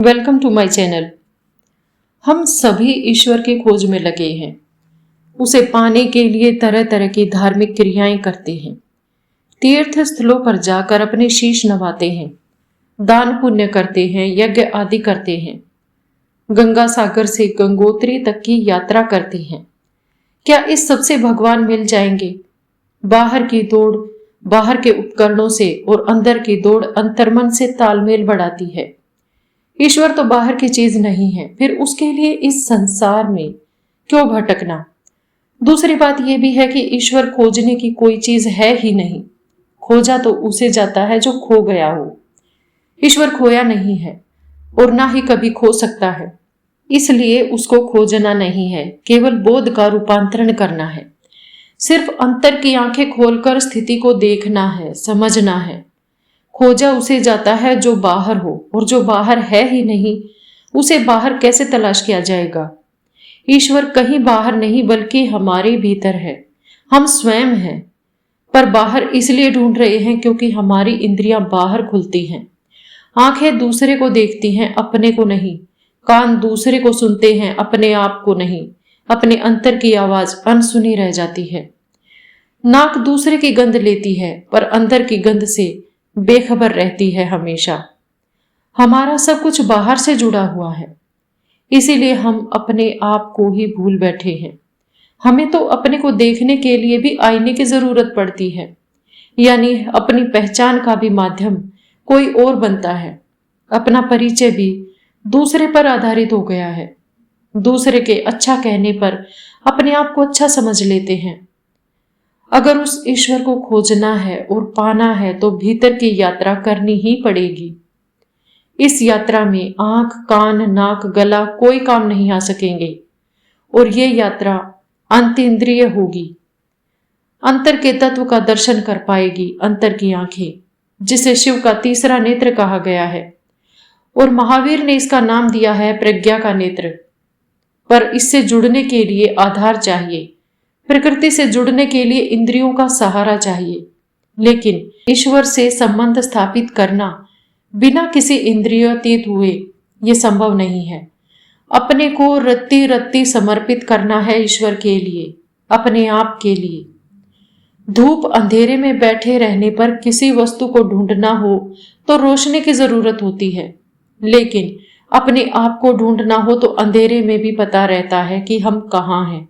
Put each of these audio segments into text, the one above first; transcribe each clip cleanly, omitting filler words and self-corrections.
Welcome to my channel. हम सभी ईश्वर की खोज में लगे हैं। उसे पाने के लिए तरह तरह की धार्मिक क्रियाएं करते हैं। तीर्थ स्थलों पर जाकर अपने शीश नवाते हैं, दान पुण्य करते हैं, यज्ञ आदि करते हैं, गंगा सागर से गंगोत्री तक की यात्रा करते हैं। क्या इस सबसे भगवान मिल जाएंगे? बाहर की दौड़ बाहर के उपकरणों से और अंदर की दौड़ अंतर्मन से तालमेल बढ़ाती है। ईश्वर तो बाहर की चीज नहीं है, फिर उसके लिए इस संसार में क्यों भटकना? दूसरी बात यह भी है कि ईश्वर खोजने की कोई चीज है ही नहीं। खोजा तो उसे जाता है जो खो गया हो। ईश्वर खोया नहीं है और ना ही कभी खो सकता है, इसलिए उसको खोजना नहीं है, केवल बोध का रूपांतरण करना है। सिर्फ अंतर की आंखें खोलकर स्थिति को देखना है, समझना है। खोजा उसे जाता है जो बाहर हो, और जो बाहर है ही नहीं उसे बाहर कैसे तलाश किया जाएगा? ईश्वर कहीं बाहर नहीं बल्कि हमारे भीतर है। हम स्वयं हैं, पर बाहर इसलिए ढूंढ रहे हैं क्योंकि हमारी इंद्रियां बाहर खुलती हैं। आंखें दूसरे को देखती हैं, अपने को नहीं। कान दूसरे को सुनते हैं, अपने आप को नहीं। अपने अंतर की आवाज अनसुनी रह जाती है। नाक दूसरे की गंध लेती है, पर अंदर की गंध से बेखबर रहती है हमेशा। हमारा सब कुछ बाहर से जुड़ा हुआ है, इसीलिए हम अपने आप को ही भूल बैठे हैं। हमें तो अपने को देखने के लिए भी आईने की जरूरत पड़ती है, यानी अपनी पहचान का भी माध्यम कोई और बनता है। अपना परिचय भी दूसरे पर आधारित हो गया है। दूसरे के अच्छा कहने पर अपने आप को अच्छा समझ लेते हैं। अगर उस ईश्वर को खोजना है और पाना है तो भीतर की यात्रा करनी ही पड़ेगी। इस यात्रा में आंख, कान, नाक, गला कोई काम नहीं आ सकेंगे, और ये यात्रा अंतरिंद्रिय होगी। अंतर के तत्व का दर्शन कर पाएगी अंतर की आंखें, जिसे शिव का तीसरा नेत्र कहा गया है, और महावीर ने इसका नाम दिया है प्रज्ञा का नेत्र। पर इससे जुड़ने के लिए आधार चाहिए। प्रकृति से जुड़ने के लिए इंद्रियों का सहारा चाहिए, लेकिन ईश्वर से संबंध स्थापित करना बिना किसी इंद्रियातीत हुए ये संभव नहीं है। अपने को रत्ती रत्ती समर्पित करना है ईश्वर के लिए, अपने आप के लिए। धूप अंधेरे में बैठे रहने पर किसी वस्तु को ढूंढना हो तो रोशनी की जरूरत होती है, लेकिन अपने आप को ढूंढना हो तो अंधेरे में भी पता रहता है कि हम कहाँ हैं।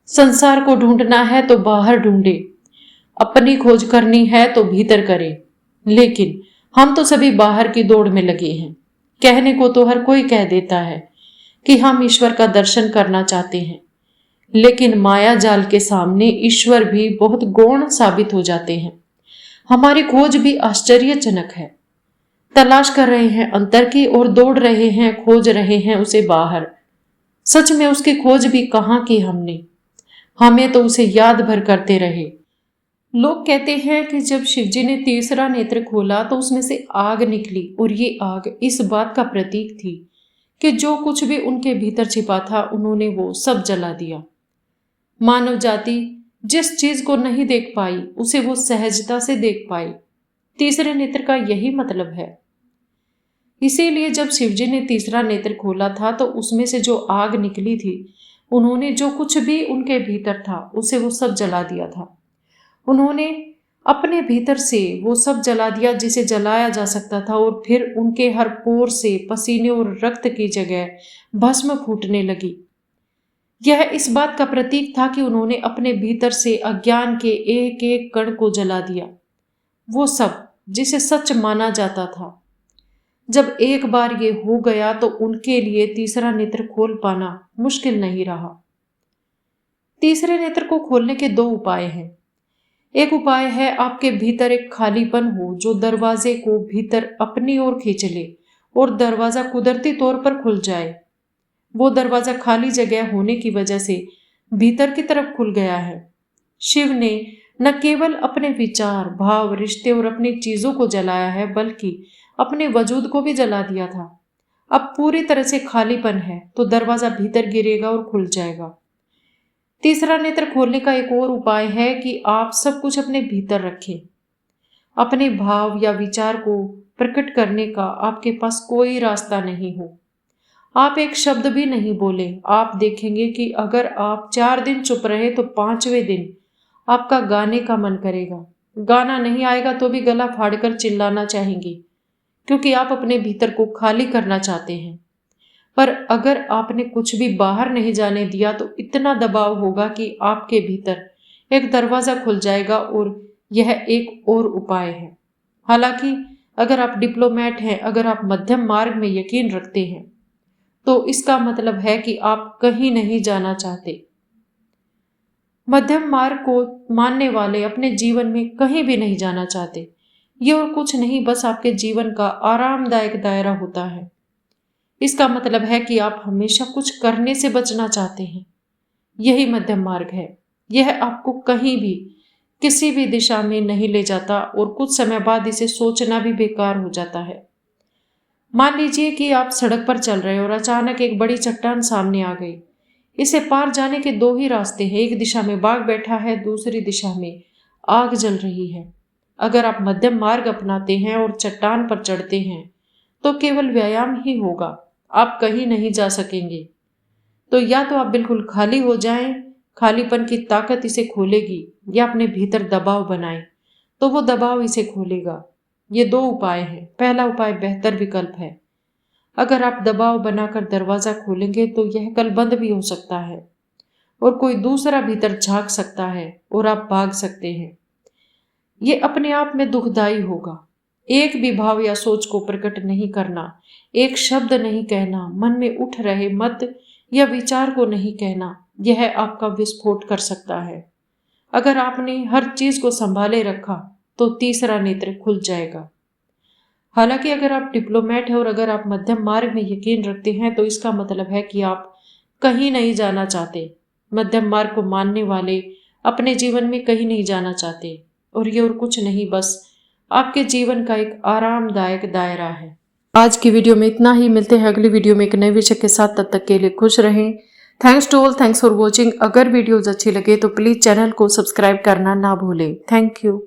संसार को ढूंढना है तो बाहर ढूंढे, अपनी खोज करनी है तो भीतर करे। लेकिन हम तो सभी बाहर की दौड़ में लगे हैं। कहने को तो हर कोई कह देता है कि हम ईश्वर का दर्शन करना चाहते हैं, लेकिन माया जाल के सामने ईश्वर भी बहुत गौण साबित हो जाते हैं। हमारी खोज भी आश्चर्यजनक है। तलाश कर रहे हैं अंतर की और दौड़ रहे हैं, खोज रहे हैं उसे बाहर। सच में उसकी खोज भी कहाँ की हमने? हमें तो उसे याद भर करते रहे। लोग कहते हैं कि जब शिवजी ने तीसरा नेत्र खोला तो उसमें से आग निकली, और ये आग इस बात का प्रतीक थी कि जो कुछ भी उनके भीतर छिपा था उन्होंने वो सब जला दिया। मानव जाति जिस चीज को नहीं देख पाई उसे वो सहजता से देख पाई। तीसरे नेत्र का यही मतलब है। इसीलिए जब शिवजी ने तीसरा नेत्र खोला था तो उसमें से जो आग निकली थी, उन्होंने जो कुछ भी उनके भीतर था उसे वो सब जला दिया था। उन्होंने अपने भीतर से वो सब जला दिया जिसे जलाया जा सकता था, और फिर उनके हर पोर से पसीने और रक्त की जगह भस्म फूटने लगी। यह इस बात का प्रतीक था कि उन्होंने अपने भीतर से अज्ञान के एक एक कण को जला दिया, वो सब जिसे सच माना जाता था। जब एक बार ये हो गया तो उनके लिए तीसरा नेत्र खोल पाना मुश्किल नहीं रहा। तीसरे नेत्र को खोलने के दो उपाय हैं। एक उपाय है आपके भीतर एक खालीपन हो जो दरवाजे को भीतर अपनी ओर खींच ले और दरवाजा कुदरती तौर पर खुल जाए। वो दरवाजा खाली जगह होने की वजह से भीतर की तरफ खुल गया है। शिव ने न केवल अपने विचार, भाव, रिश्ते और अपनी चीजों को जलाया है, बल्कि अपने वजूद को भी जला दिया था। अब पूरी तरह से खालीपन है तो दरवाजा भीतर गिरेगा और खुल जाएगा। तीसरा नेत्र खोलने का एक और उपाय है कि आप सब कुछ अपने भीतर रखें। अपने भाव या विचार को प्रकट करने का आपके पास कोई रास्ता नहीं हो। आप एक शब्द भी नहीं बोले। आप देखेंगे कि अगर आप 4 दिन चुप रहे तो 5वें दिन आपका गाने का मन करेगा। गाना नहीं आएगा तो भी गला फाड़कर चिल्लाना चाहेंगे, क्योंकि आप अपने भीतर को खाली करना चाहते हैं। पर अगर आपने कुछ भी बाहर नहीं जाने दिया तो इतना दबाव होगा कि आपके भीतर एक दरवाजा खुल जाएगा। और यह एक और उपाय है। हालांकि अगर आप डिप्लोमेट हैं, अगर आप मध्यम मार्ग में यकीन रखते हैं, तो इसका मतलब है कि आप कहीं नहीं जाना चाहते। मध्यम मार्ग को मानने वाले अपने जीवन में कहीं भी नहीं जाना चाहते। ये और कुछ नहीं, बस आपके जीवन का आरामदायक दायरा होता है। इसका मतलब है कि आप हमेशा कुछ करने से बचना चाहते हैं। यही मध्यम मार्ग है। यह आपको कहीं भी किसी भी दिशा में नहीं ले जाता और कुछ समय बाद इसे सोचना भी बेकार हो जाता है। मान लीजिए कि आप सड़क पर चल रहे हैं और अचानक एक बड़ी चट्टान सामने आ गई। इसे पार जाने के 2 ही रास्ते हैं। एक दिशा में बाघ बैठा है, दूसरी दिशा में आग जल रही है। अगर आप मध्यम मार्ग अपनाते हैं और चट्टान पर चढ़ते हैं तो केवल व्यायाम ही होगा, आप कहीं नहीं जा सकेंगे। तो या तो आप बिल्कुल खाली हो जाएं, खालीपन की ताकत इसे खोलेगी, या अपने भीतर दबाव बनाएं तो वो दबाव इसे खोलेगा। ये 2 उपाय हैं। पहला उपाय बेहतर विकल्प है। अगर आप दबाव बनाकर दरवाजा खोलेंगे तो यह कल बंद भी हो सकता है और कोई दूसरा भीतर झांक सकता है और आप भाग सकते हैं। ये अपने आप में दुखदाई होगा। एक भी भाव या सोच को प्रकट नहीं करना, एक शब्द नहीं कहना, मन में उठ रहे मत या विचार को नहीं कहना, यह आपका विस्फोट कर सकता है। अगर आपने हर चीज को संभाले रखा तो तीसरा नेत्र खुल जाएगा। हालांकि अगर आप डिप्लोमेट हैं और अगर आप मध्यम मार्ग में यकीन रखते हैं तो इसका मतलब है कि आप कहीं नहीं जाना चाहते। मध्यम मार्ग को मानने वाले अपने जीवन में कहीं नहीं जाना चाहते, और ये और कुछ नहीं, बस आपके जीवन का एक आरामदायक दायरा है। आज की वीडियो में इतना ही। मिलते हैं अगली वीडियो में एक नए विषय के साथ। तब तक के लिए खुश रहें। Thanks to all, thanks for watching. अगर वीडियोज अच्छी लगे तो प्लीज चैनल को सब्सक्राइब करना ना भूलें। Thank you.